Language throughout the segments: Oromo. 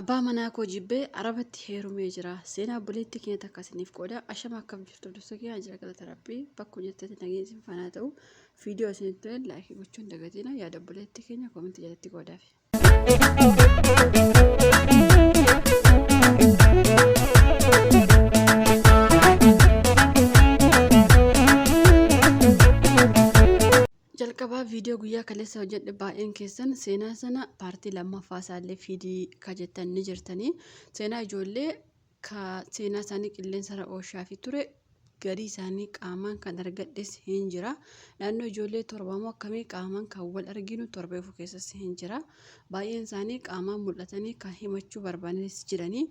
Abbaa manaa koo jibbee arabatti heerumee jira. Seenaa obboleettii keenya takka isiniif qooda. Ashama akkam jirtu dursa kee jira galata rabbii bakka hojjetatti nageenya sinfanaa ta'u viidiyoo isinitti tolan laayikii gochuun dagatina yaada obboleettii keenya koomentii jalatti qoodaaf. Jalqabaa viidiyoo guyyaa kaleessa hojjedhe baay'een keessan seenaa sana paartii lammaffaa isaallee fiidii kajettan ni jirtanii seenaa ijoollee ka seenaa isaanii qilleensarra ooshaa fi ture garii isaanii qaamaan kan argadhes hin jira. Naannoo ijoollee torbamoo akkamii qaamaan kan wal arginu torbeefu keessas hin jira. Baay'een isaanii qaamaan mul'atanii kan himachuu barbaanis jiranii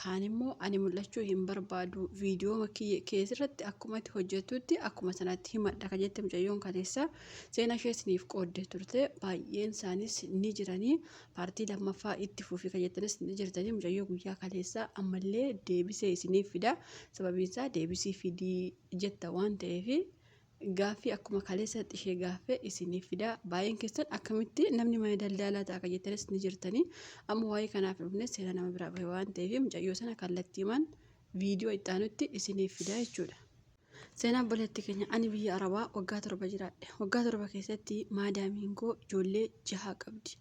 kaan immoo ani mul'achuu hin barbaadu viidiyoo keessatti akkuma hojjetutti akkuma sanatti himadha kan jette mucayyoon kaleessa seenaa ishee isiniif qooddee turte. Baay'een isaanis ni jiranii paartii lammaffaa itti fuufii kan jettanis ni jirtanii mucayyoo guyyaa kaleessa ammallee deebisee isiniif fida. Sababiin isaa deebisii fidii jetta waan ta'eef gaaffii akkuma kaleessatti ishee gaaffee isiniif fida. Baay'een keessan akkamitti namni mana daldalaa ta'a kan jettanis ni jirtanii amma waa'ee kanaaf dhufne seenaa nama biraa bahe waan ta'eef mucayyoo sana kallattiimaan viidiyoo itti aanutti isiniif fida jechuudha. Seenaa obboleettii keenya ani biyya Arabaa waggaa 7 jiraadhe. Waggaa 7 keessatti maadaamiin koo ijoollee 6 qabdi.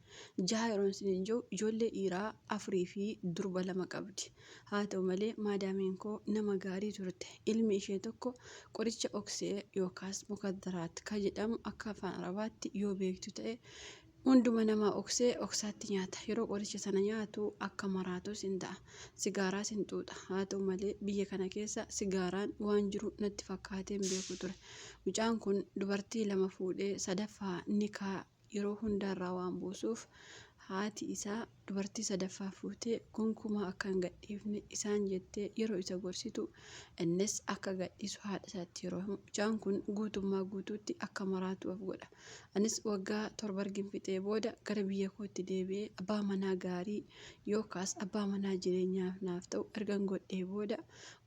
6 yeroo isin jiru ijoollee dhiiraa 4 fi durba 2 qabdi. Haa ta'u malee maadaamiin koo nama gaarii turte. Ilmi ishee tokko qoricha oksee yookaas mukaddaraat kan jedhamu akka afaan Arabaatti yoo beektu ta'e hunduma namaa oksaatti nyaata. Yeroo qoricha sana nyaatu akka maraatus hin ta'a. Sigaaraas hin xuuxa. Haa ta'u malee biyya kana keessa sigaaraan waan jiru natti fakkaatee hin beeku ture. Mucaan kun dubartii 2 fuudhee sadaffaa nikaa yeroo hundarraa waan buusuuf haati isaa dubartii 3ffaa fuutee gonkumaa akka hin gadhiifne isaan jettee yeroo isa gorsitu innis akka gadhiisu haadha isaatti yeroo himu mucaan kun guutummaa guutuutti akka maraatuuf godha. Anis waggaa 7 argin fixee booda gara biyya kootti deebi'ee abbaa manaa gaarii yookaas abbaa manaa jireenyaaf naaf ta'u ergan godhee booda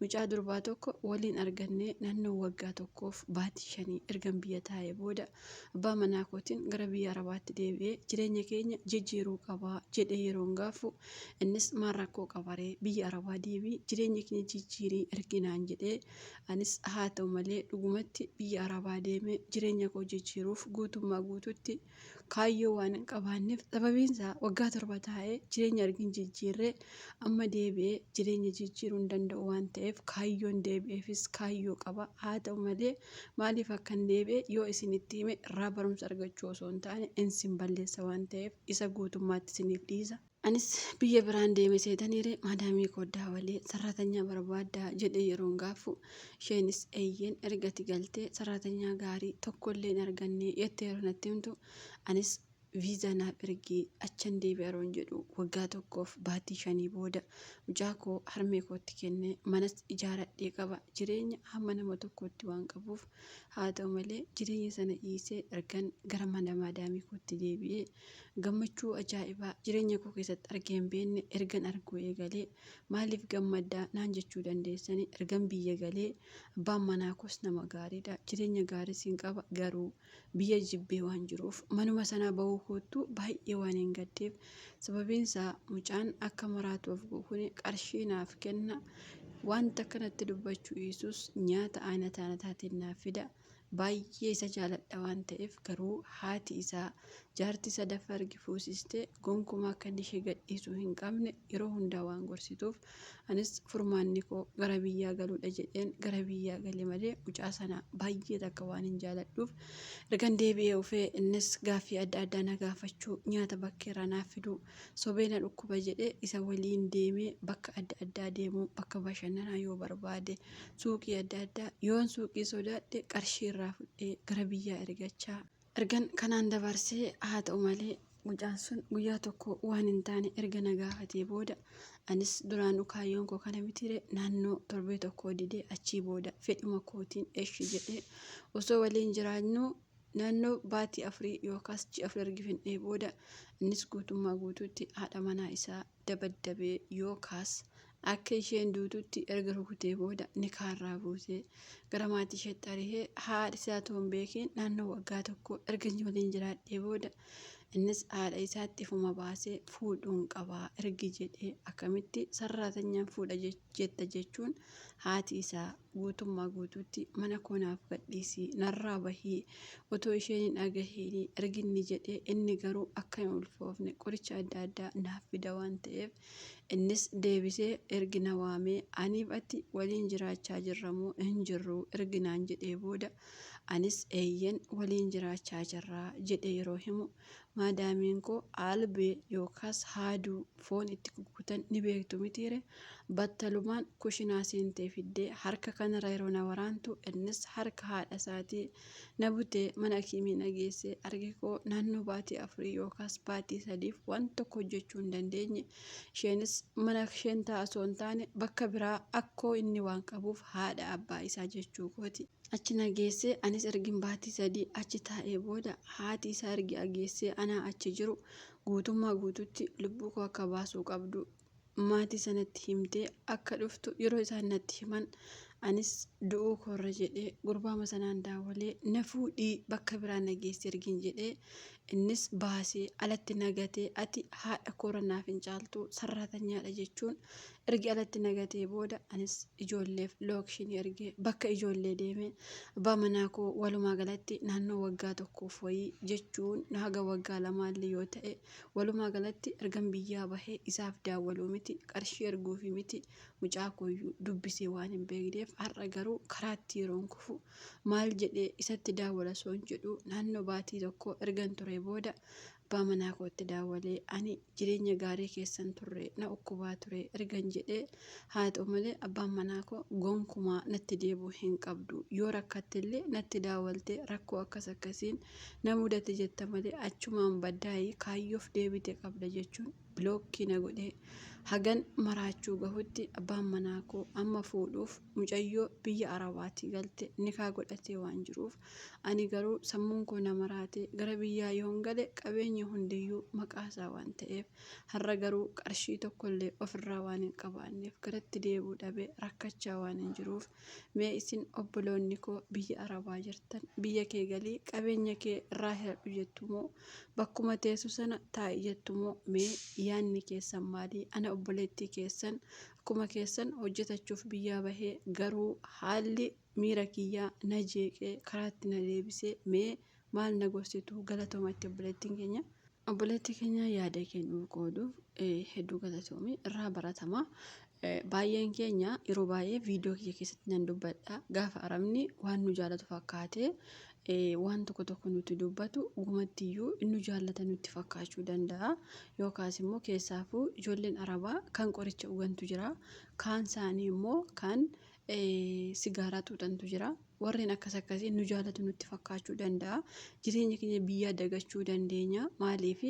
mucaa durbaa tokko waliin argannee naannoo waggaa tokkoof baatii 5 ergan biyya taa'ee booda abbaa manaa kootiin gara biyya Arabaatti deebi'ee jireenya keenya jijjiiruu qabaa jedhee yeroon gaafu innis maal rakkoo qabaree biyya Arabaa deebii jireenya keenya jijjiirii erginaan jedhee anis haa ta'u malee dhugumatti biyya Arabaa deemee jireenya koo jijjiiruuf guutummaa guututti kaayyoo waan hin qabaanneef sababiin isaa waggaa 7 taa'ee jireenya argin jijjiirree amma deebi'ee jireenya jijjiiruu hin danda'u waan ta'eef kaayyoon deebi'eefis kaayyoo qaba. Haa ta'u malee maaliif akkan deebi'e yoo isinitti hime irraa barumsa argachuu osoo hin taane insin balleessa waan ta'eef isa guutummaatti isiniif dhiisa. Anis biyya biraan deeme seetaniire maadaamii koddaa walee sarratanyaa barbaaddaa jedhee yeroon gaafu isheenis eeyyeen ergati galtee sarratanyaa gaarii tokkollee hin arganne jettee yeroo natti himtu anis viizaa naaf ergii achan deebi'e yeroon jedhu waggaa tokkoof baatii 5 booda mucaa koo harmee kootti kennee manas ijaaradhee qaba. Jireenya hamma nama tokkotti waan qabuuf haa ta'u malee jireenya sana dhiisee ergan gara mana maadaamii kootti deebi'ee gammachuu ajaa'ibaa jireenya koo keessatti argee hin beekne ergan arguu eegalee maaliif gammaddaa naan jechuu dandeessanii ergan biyya galee abbaan manaa koos nama gaariidha. Jireenya gaarii siin qaba garuu biyya jibbee waan jiruuf manuma sanaa bahuu kootu baay'ee waan hin gaddeef sababiin isaa mucaan akka maraatuuf kun qarshii naaf kenna wanta kanatti dubbachuu dhiisus nyaata aanataatiin naaf fida. Baay'ee isa jaaladha waan ta'eef garuu haati isaa jaartii 3ffaa ergi fuusistee gonkumaa akka ishee gadhiisuu hin qabne yeroo hundaa waan gorsituuf anis furmaanni koo gara biyyaa galuudha jedheen gara biyyaa galee malee mucaa sana baay'ee takka waan hin jaaladhuuf ergan deebi'ee dhufee innis gaaffii adda addaa na gaafachuu nyaata bakkeerraa naaf fiduu sobeena dhukkuba jedhee isa waliin deemee bakka adda addaa deemuu bakka bashannanaa yoo barbaade suuqii adda addaa yoon suuqii sodaadhe qarshii irraa fudhee gara biyyaa ergachaa ergan kanaan dabarsee haa ta'u malee mucaan sun guyyaa tokko waan hin taane erga na gaafatee booda anis duraan kaayyoon koo kana mitire naannoo torbee tokko didee achii booda fedhuma kootiin eeshi jedhee osoo waliin jiraannu naannoo baatii 4 yookaas ji'a 4 ergi fixee booda innis guutummaa guutuutti haadha manaa isaa dabaddabee yookaas akka isheen duututti erga rukutee booda nikaarraa buusee gara maatii isheetti ari'ee haadha isaa toon beekeen naannoo waggaa tokko erga waliin jiraadhee booda innis haadha isaatti ifuma baasee fuudhuun qabaa ergi jedhee akkamitti sarraatanyaan fuudha jetta jechuun haati isaa guutummaa guutuutti mana koonaaf gadhiisii narraa bahii otoo isheen hin dhagahiin erginni jedhee inni garuu akka hin ulfoofne qoricha adda addaa naaf fida waan ta'eef innis deebisee ergina waamee aniif ati waliin jiraachaa jirramoo hin jirru erginaan jedhee booda anis eeyyen waliin jiraachaa jirraa jedhe yeroo himu maadaamiin koo albee yookaas haaduu foon itti kukkutan ni beektu mitiire battalumaan kushinaa seentee fiddee harka kanarra yeroo na waraantu innis harka haadha isaatii na butee mana kiimii na geessee arge koo naannoo baatii 4 yookaas baatii 3 waan tokko hojjechuu hin dandeenye isheenis mana isheen taa'asoo hin taane bakka biraa akkoo inni waan qabuuf haadha abbaa isaa jechuu kooti. Achi na geessee anis ergin baatii 3 achi taa'ee booda haati isaa ergi ageessee anaa achi jiru guutummaa guututti lubbuu koo akka baasuu qabdu maatii sanatti himtee akka dhuftu yeroo isaan natti himan anis du'uu koorra jedhee gurbaama sanaan daawwalee na fuudhii bakka biraa na geesse ergin jedhee innis baasee alatti nagatee ati haadha koora naaf hin caaltu sarraatanyaadha jechuun ergi alatti nagatee booda anis ijoolleef lookshinii ergee bakka ijoollee deemee abbaa manaa koo walumaa galatti naannoo waggaa tokkoof wayii jechuun haga waggaa lamaallee yoo ta'e walumaa galatti ergan biyyaa bahee isaaf daawwaluu miti qarshii erguufi miti mucaa kooyyuu dubbisee waan hin beekneef har'a garuu karaatti yeroon kufu maal jedhee isatti daawwala soon jedhu naannoo baatii tokko ergan ture booda abbaa manaa kootti daawwalee ani jireenya gaarii keessan turre na ukkubaa ture ergan jedhee haa ta'u malee abbaan manaa koo gonkumaa natti deebuu hin qabdu yoo rakkattillee natti daawwaltee rakkoo akkasiin na mudate jetta malee achumaan baddaa'ii kaayyoof deebite qabda jechuun bilookkii na godhee hagan maraachuu gahutti abbaan manaa koo amma fuudhuuf mucayyoo biyya arabaatti galte nikaa godhatee waan jiruuf ani garuu sammuun koo na maraatee gara biyyaa yoon gale qabeenya hundiyyuu maqaasaa waan ta'eef har'a garuu qarshii tokkollee ofirraa waan hin qabaanneef garatti deebuu dhabee rakkachaa waan hin jiruuf mee isin obboloonni koo biyya arabaa jirtan biyya kee galii qabeenya kee irraa hiradhu jettumoo bakkuma teessu sana taa'i jettumoo mee yaanni keessan maalii? Ana obboleettii keessan akkuma keessan hojjetachuuf biyyaa bahee garuu haalli miira kiyyaa na jeeqee karaatti na deebisee mee maal na gorsitu galatoomatti obboleettiin keenya. Obboleettii keenya yaada kennuu qooduuf hedduu galatoomi irraa baratama. Baay'een keenya yeroo baay'ee viidiyoo kiyya keessatti nan dubbadha gaafa arabni waan nu jaalatu fakkaate waan tokko nuti dubbatu gumattiyyuu inni jaallata nutti fakkaachuu danda'a yookaas immoo keessaafuu ijoolleen arabaa kan qoricha dhugantu jira kaan isaanii immoo kan sigaaraa xuuxantu jira warreen akkasii nu jaalatu nutti fakkaachuu danda'a jireenya keenya biyyaa dagachuu dandeenya maaliif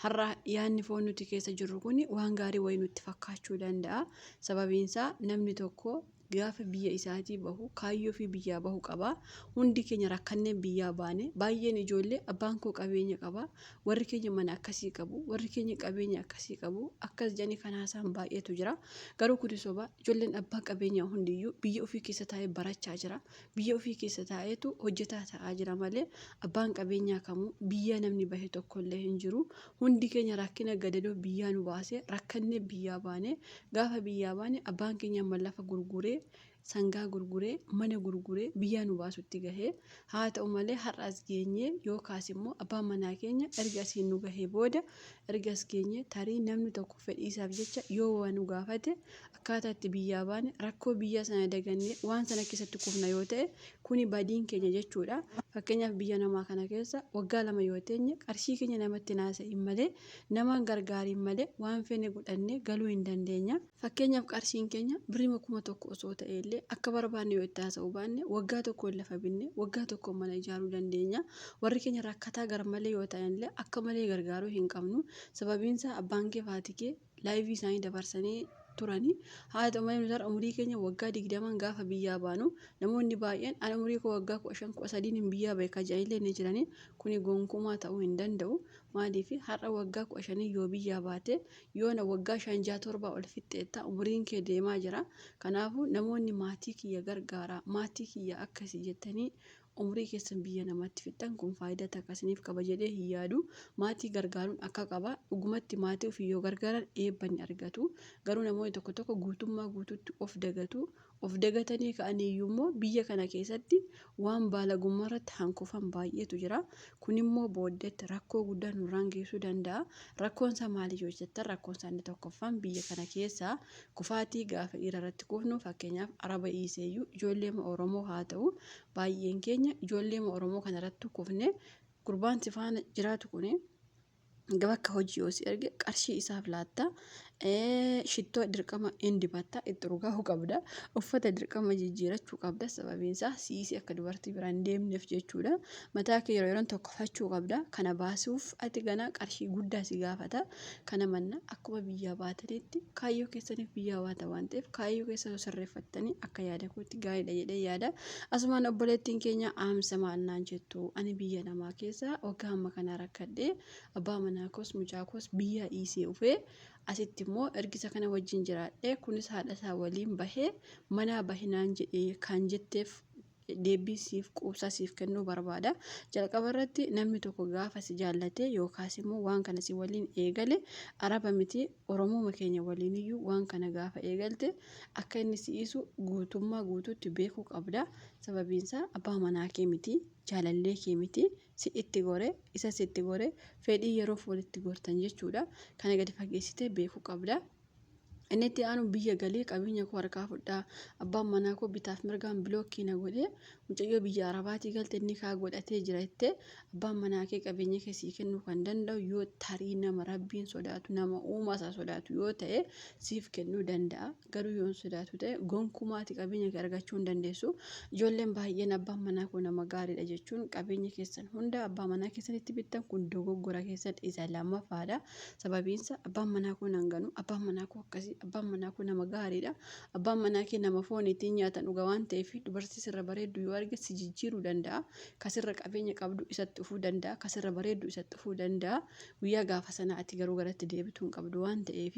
har'a yaanni foon nuti keessa jirru kun waan gaarii wayii nutti fakkaachuu danda'a sababiinsaa namni tokko gaafa biyya isaatii bahu kaayyoo fi biyyaa bahu qaba hundi keenya rakkanneen biyyaa baane baay'een ijoollee abbaan koo qabeenya qaba warri keenya mana akkasii qabu warri keenya qabeenya akkasii qabu akkas jedhanii kanaasaan baay'eetu jira garuu kun soba ijoolleen abbaan qabeenya hundiyyuu biyya ofii keessa taa'ee barachaa jira biyya ofii keessa taa'eetu hojjetaa ta'aa jira malee abbaan qabeenyaa kamuu biyya namni bahe tokkollee hin jiru hundi keenya rakkina gadadoo biyyaa nu baase rakkannee biyyaa baane gaafa biyyaa baane abbaan keenya mallafa gurguree sangaa gurguree mana gurguree biyyaa nu baasutti gahee haa ta'u malee har'as geenye yookaas immoo abbaan manaa keenya erga asiin nu gahee booda erga as geenye tarii namni tokko fedhiisaaf jecha yoo waan nu gaafate akkaataa itti biyyaa baane rakkoo biyya sana dagannee waan sana keessatti kufna yoo ta'e kuni badiin keenya jechuudha. Fakkeenyaaf biyya namaa kana keessa waggaa 2 yoo teenye qarshii keenya namatti naasa'in malee nama gargaariin malee waan fene godhannee galuu hin dandeenya. Fakkeenyaaf qarshiin keenya birrii 1,000 osoo ta'ellee akka barbaanne yoo itti haasa'uu baanne waggaa tokko lafa binne waggaa tokko mana ijaaruu dandeenya. Warri keenya rakkataa gar malee yoo ta'anillee akka malee gargaaruu hin qabnu sababiinsaa abbaan kee faatikee laayivii isaanii dabarsanii turani haa ta'u malee nuti umurii keenya waggaa 20 gaafa biyyaa baanu namoonni baay'een ana umurii koo waggaa 15 hin biyyaa bahe kajaa'illee ni jirani kuni gonkumaa ta'uu hin danda'u maaliif har'a waggaa 15 yoo biyyaa baate yoona waggaa 5-7 ol fixxeetta umuriin kee deemaa jira kanaafuu namoonni maatii kiyya gargaara maatii kiyya akkasii jettanii umurii keessan biyya namaatti fixxan kun faayidaa takka isiniif qaba jedhee hin yaadu. Maatii gargaaruun akka qaba. Dhugumatti maatii ofii yoo gargaaran eebba ni argatu. Garuu namoonni tokko tokko guutummaa guutuutti of dagatu. Of dagatanii ka'aniyyuu immoo biyya kana keessatti waan baalagummaa irratti hanqufan baay'eetu jira. Kun immoo booddeetti rakkoo guddaa nurraan geessuu danda'a. Rakkoon isaa maali yoo jettan rakkoon isaa inni tokkoffaan biyya kana keessaa kufaatii gaafa dhiira irratti kufnu fakkeenyaaf araba dhiiseeyyuu ijoollee Oromoo haa ta'u baay'een keenya ijoollee Oromoo kanarratti kufne gurbaan si faana jiraatu kuni bakka hojii yoo si erge qarshii isaaf laattaa. Shittoo dirqama hin dibatta itti dhugaa'uu qabda. Uffata dirqama jijjiirachuu qabda. Sababiin isaa siisii akka dubartii biraan hin deemneef jechuudha. Mataa kee yeroo yeroon tokkoffachuu qabda. Kana baasuuf ati ganaa qarshii guddaa si gaafata. Kana manna akkuma biyyaa baatanitti kaayyoo keessaniif biyyaa baata waan ta'eef kaayyoo keessan sirreeffattanii akka yaada kootti gaariidha jedhee yaada. Asumaan obboleettiin keenya aamsa maannaan jettu ani biyya namaa keessa waggaa amma kana rakkadhee abbaa manaa koos mucaa koos biyya dhiisee dhufee asitti immoo ergisa kana wajjin jiraadhee kunis haadha isaa waliin bahee manaa bahinaan jedhee kan jetteef deebii siif quubsaa siif kennuu barbaada. Jalqaba irratti namni tokko gaafa si jaallate yookaas immoo waan kana si waliin eegale araba miti Oromoo keenya waliin iyyuu waan kana gaafa eegalte akka inni si dhiisu guutummaa guutuutti beekuu qabda. Sababiin isaa abbaa manaa kee miti jaalallee kee miti si itti gore isa si itti gore fedhii yeroof walitti gortan jechuudha. Kana gadi fageessitee beekuu qabda. Inni itti aanu biyya galee qabeenya koo harkaa fudhaa abbaan manaa koo bitaaf mirgaan bilookkii na godhee mucayyoo biyya arabaatii galte inni kaa godhatee jira jettee abbaan manaa kee qabeenya kee sii kennuu kan danda'u yoo tarii nama rabbiin sodaatu nama uumaa isaa sodaatu yoo ta'e siif kennuu danda'a. Garuu yoo sodaatu ta'e gonkumaati qabeenya kee argachuu hin dandeessu. Ijoolleen baay'een abbaan manaa koo nama gaariidha jechuun qabeenya keessan hunda abbaa manaa keessanitti bittan kun dogoggora keessan isa lammaffaadha. Sababiin isaa abbaan manaa koo nan ganu abbaan manaa koo akkasii abbaan manaa koo nama gaariidha. Abbaan manaa kee nama foon ittiin nyaatan dhuga waan ta'eef dubartii sirra bareeddu yoo arge si jijjiiruu danda'a. Kasirra qabeenya qabdu isatti dhufuu danda'a. Kasirra bareeddu isatti dhufuu danda'a. Guyyaa gaafa sana ati garuu garatti deebituu hin qabdu waan ta'eef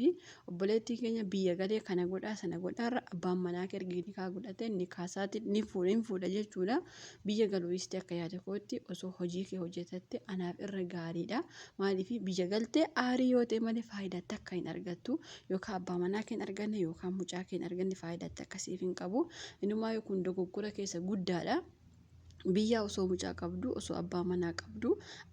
obboleettii keenya biyya galee kana godhaa sana godhaarra abbaan manaa kee ergi ni kaa godhate ni kaasaati ni fuudha jechuudha. Biyya galuu istee akka yaada kootti osoo hojii kee hojjetatte anaaf irra gaariidha. Maaliif biyya galtee aarii yoo ta'e malee faayidaa takka hin argattu yookaan abbaa manaa kee hin arganne yookaan mucaa kee hin arganne faayidaa akkasiif hin qabu. Inumaa kun dogoggora keessa guddaadha. Biyya osoo mucaa qabdu osoo abbaa manaa qabdu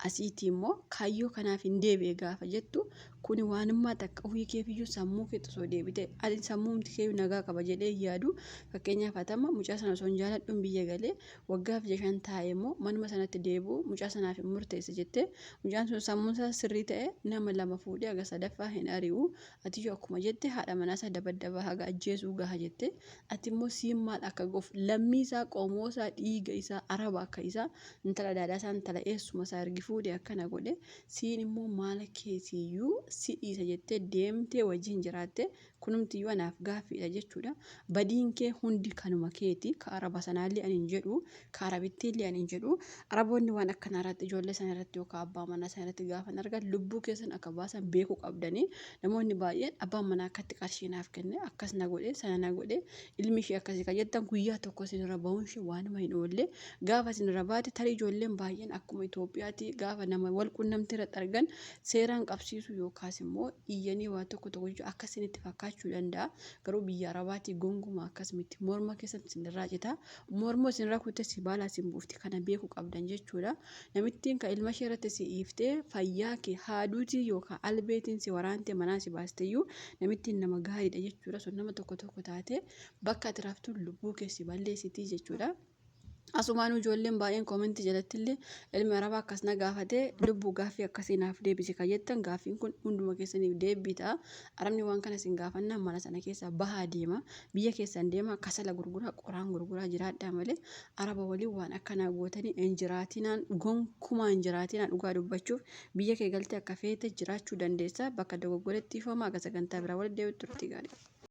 asiitii immoo kaayyoo kanaaf hin deebi'e gaafa jettu kuni waanummaa takka ofii keefiyyuu sammuu kee osoo deebite ati sammuumti kee nagaa qaba jedhee yaadu. Fakkeenyaaf hatama mucaa sana osoo hin jaaladhuun biyya galee waggaaf 5 taa'ee immoo manuma sanatti deebi'u mucaa sanaaf hin murteesse jettee mucaan sun sammuun isaa sirrii ta'e nama lama fuudhee haga sadaffaa hin ari'u. Atiyyuu akkuma jette haadha manaa isaa dabaddabaa haga ajjeesuu gaha jette ati immoo siin maal akka goof lammii isaa qomoo isaa dhiiga isaa araba akka isaa intala daadaa isaa intala eessuma isaa ergi fuudhee akkana godhe siin immoo maala keessiyyuu si dhiisa jettee deemtee wajjin jiraatte kunumtiyyuu anaaf gaaffiidha jechuudha. Badiin kee hundi kanuma keeti ka araba sanaallee ani hin jedhu ka arabittiillee ani hin jedhu. Araboonni waan akkanaa irratti ijoollee sana irratti yookaan abbaa manaa sana irratti gaafa argan lubbuu keessan akka baasan beekuu qabdanii. Namoonni baay'een abbaan manaa akkatti qarshii naaf kenne akkas na godhe sana na godhe ilmi ishee akkasii kan jettan guyyaa tokko isinirra ba'uun ishee waanuma hin oolle gaafa isinirra baate tarii ijoolleen baay'een akkuma Itoophiyaatti gaafa nama wal quunnamtii irratti argan seeraan qabsiisu yookaas immoo iyyanii waa tokko tokko jechuun akkasinitti fakkaachuu danda'a. Garuu biyya arabaatti gonguma akkasumatti morma keessatti isinirraa cita morma isinirraa kutte si baala isin buufti kana beekuu qabdan jechuudha. Namittiin kan ilma ishee irratti si dhiiftee fayyaa kee haaduutii yookaan albeetiin si waraantee manaa si baasteyyuu namittiin nama gaariidha jechuudha. Sun nama tokko tokko taate bakka ati raftu lubbuu kee si balleessitii jechuudha. Asumaan ijoolleen baay'een koomentii jalatti illee ilmi arabaa akkas na gaafate lubbuu gaaffii akkasii naaf deebisi kan jettan gaaffiin kun hunduma keessaniif deebii ta'a. Arabni waan kana sin gaafannaan mana sana keessa bahaa deema biyya keessan deema kasala gurguraa qoraan gurguraa jiraadhaa malee araba waliin waan akkanaa gootanii hin jiraatinaan gonkumaa hin jiraatinaan dhugaa dubbachuuf biyya kee galtee akka feete jiraachuu dandeessa. Bakka dogoggoretti ifamaa akka sagantaa biraa walitti deebi'utti turtii gaarii.